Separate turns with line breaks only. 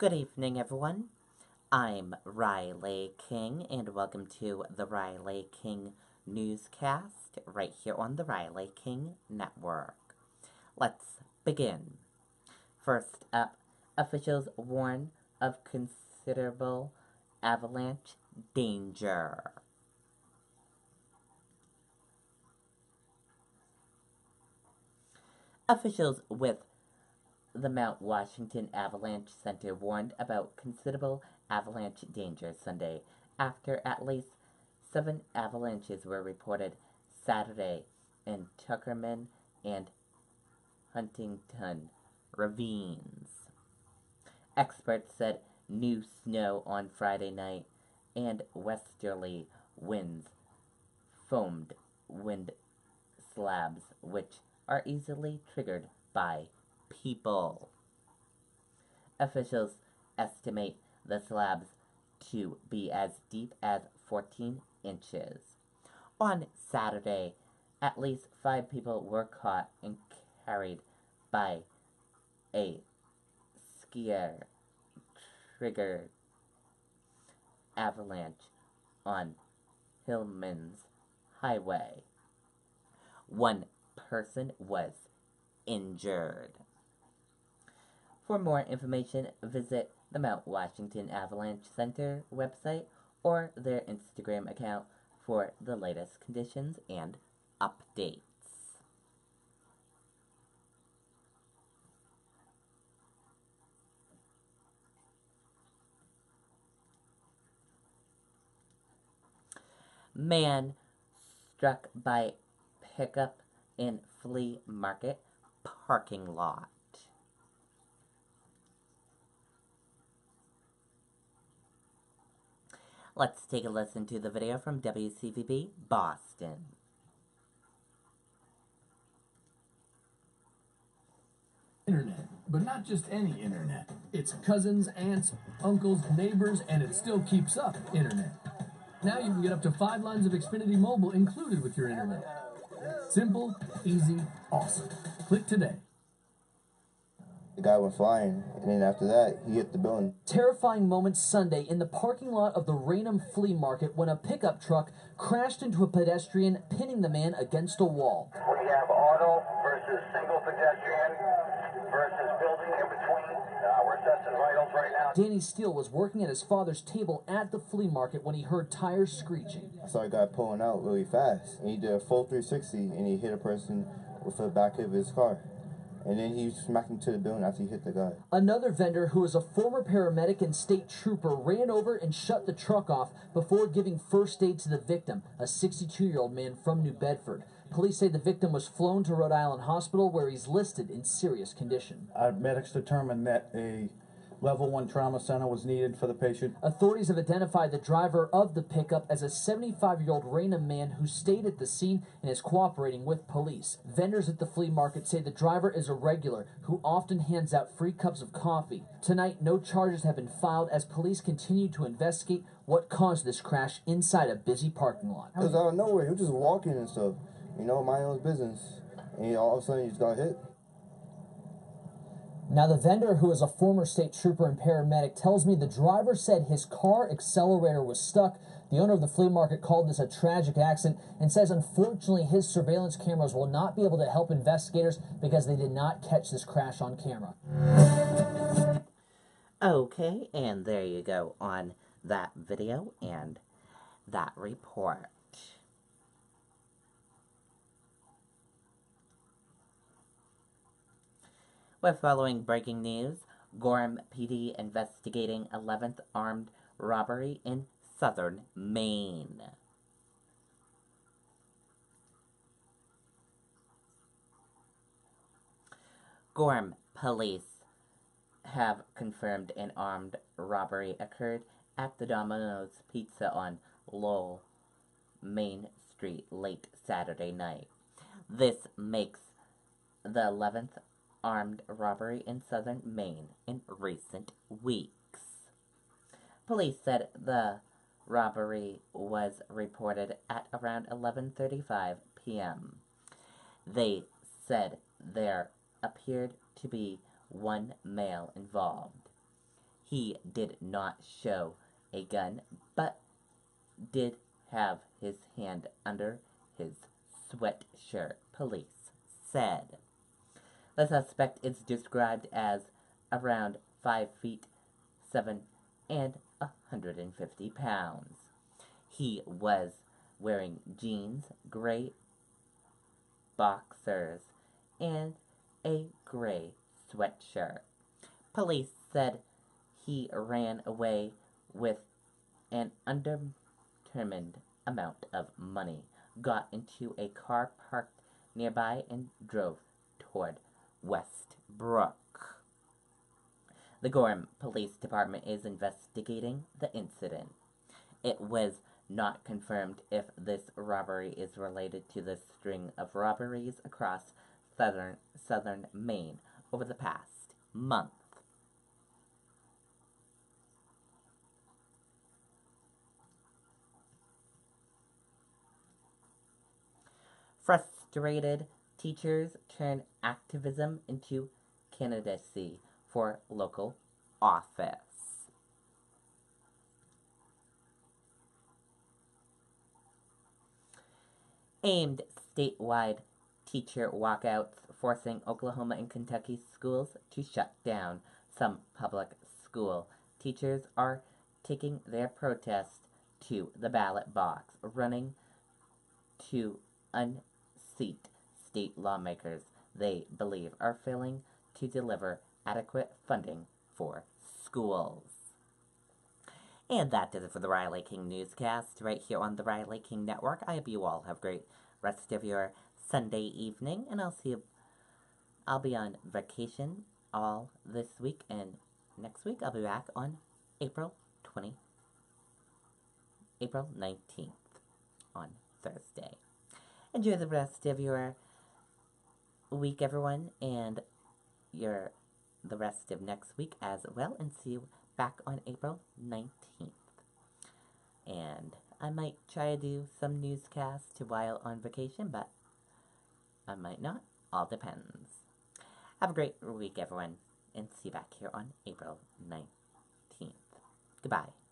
Good evening, everyone. I'm Riley King, and welcome to the Riley King Newscast right here on the Riley King Network. Let's begin. First up, officials warn of considerable avalanche danger. Officials with the Mount Washington Avalanche Center warned about considerable avalanche danger Sunday after at least 7 avalanches were reported Saturday in Tuckerman and Huntington ravines. Experts said new snow on Friday night and westerly winds foamed wind slabs, which are easily triggered by people. Officials estimate the slabs to be as deep as 14 inches. On Saturday, at least 5 people were caught and carried by a skier triggered avalanche on Hillman's Highway. 1 person was injured. For more information, visit the Mount Washington Avalanche Center website or their Instagram account for the latest conditions and updates. Man struck by pickup in flea market parking lot. Let's take a listen to the video from WCVB Boston.
Internet, but not just any internet. It's cousins, aunts, uncles, neighbors, and it still keeps up internet. Now you can get up to 5 lines of Xfinity Mobile included with your internet. Simple, easy, awesome. Click today.
The guy went flying, and then after that, he hit the building.
Terrifying moment Sunday in the parking lot of the Raynham Flea Market when a pickup truck crashed into a pedestrian, pinning the man against a wall.
We have auto versus single pedestrian versus building in between. We're assessing vitals right now.
Danny Steele was working at his father's table at the flea market when he heard tires screeching.
I saw a guy pulling out really fast, and he did a full 360, and he hit a person with the back of his car. And then he smacked into the building after he hit the guy.
Another vendor who is a former paramedic and state trooper ran over and shut the truck off before giving first aid to the victim, a 62-year-old man from New Bedford. Police say the victim was flown to Rhode Island Hospital where he's listed in serious condition.
Our medics determined that a Level 1 trauma center was needed for the patient.
Authorities have identified the driver of the pickup as a 75-year-old Raynham man who stayed at the scene and is cooperating with police. Vendors at the flea market say the driver is a regular who often hands out free cups of coffee. Tonight, no charges have been filed as police continue to investigate what caused this crash inside a busy parking lot.
It was out of nowhere. He was just walking and stuff, minding his business. And all of a sudden, he just got hit.
Now, the vendor, who is a former state trooper and paramedic, tells me the driver said his car accelerator was stuck. The owner of the flea market called this a tragic accident and says, unfortunately, his surveillance cameras will not be able to help investigators because they did not catch this crash on camera.
Okay, and there you go on that video and that report. We're following breaking news. Gorham PD investigating 11th armed robbery in southern Maine. Gorham police have confirmed an armed robbery occurred at the Domino's Pizza on Lowell, Main Street late Saturday night. This makes the 11th armed robbery in southern Maine in recent weeks. Police said the robbery was reported at around 11:35 p.m. They said there appeared to be one male involved. He did not show a gun, but did have his hand under his sweatshirt, police said. The suspect is described as around 5 feet 7 and 150 pounds. He was wearing jeans, gray boxers, and a gray sweatshirt. Police said he ran away with an undetermined amount of money, got into a car parked nearby, and drove toward Westbrook. The Gorham Police Department is investigating the incident. It was not confirmed if this robbery is related to the string of robberies across southern Maine over the past month. Frustrated teachers turn activism into candidacy for local office. Aimed statewide teacher walkouts forcing Oklahoma and Kentucky schools to shut down some public school. Teachers are taking their protest to the ballot box, running to unseat state lawmakers they believe are failing to deliver adequate funding for schools. And that does it for the Riley King Newscast right here on the Riley King Network. I hope you all have a great rest of your Sunday evening, and I'll be on vacation all this week, and next week I'll be back on April 19th on Thursday. Enjoy the rest of your week, everyone, and the rest of next week as well, and see you back on April 19th. And I might try to do some newscasts while on vacation, but I might not. All depends. Have a great week, everyone, and see you back here on April 19th. Goodbye.